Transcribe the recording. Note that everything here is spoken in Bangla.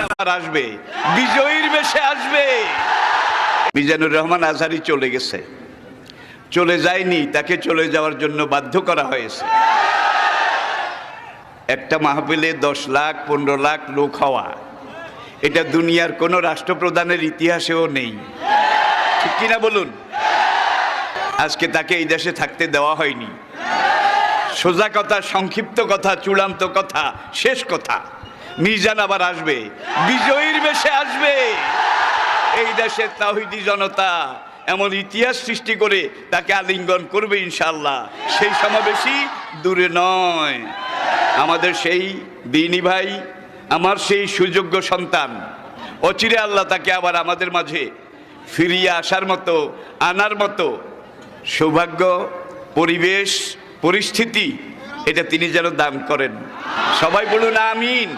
আবার আসবে, বিজয়ীর বেশে আসবে। মিজানুর রহমান আজহারি চলে গেছে, চলে যায়নি, তাকে চলে যাওয়ার জন্য বাধ্য করা হয়েছে। একটা মাহফিলে 10 লাখ 15 লাখ লোক হওয়া, এটা দুনিয়ার কোনো রাষ্ট্রপ্রধানের ইতিহাসেও নেই, ঠিক কিনা বলুন? আজকে তাকে এই দেশে থাকতে দেওয়া হয়নি। সোজা কথা, সংক্ষিপ্ত কথা, চূড়ান্ত কথা, শেষ কথা, মিজান আবার আসবে, বিজয়ীর বেশে আসবে। এই দেশের তাওহীদি জনতা এমন ইতিহাস সৃষ্টি করে তাকে আলিঙ্গন করবে ইনশাআল্লাহ। সেই সমাবেশই দূরে নয়। আমাদের সেই দিনী ভাই, আমার সেই সুযোগ্য সন্তান, অচিরে আল্লাহ তাকে আবার আমাদের মাঝে ফিরিয়ে আসার মতো, আনার মতো সৌভাগ্য, পরিবেশ, পরিস্থিতি এটা তিনি যেন দান করেন। সবাই বলুন আমিন।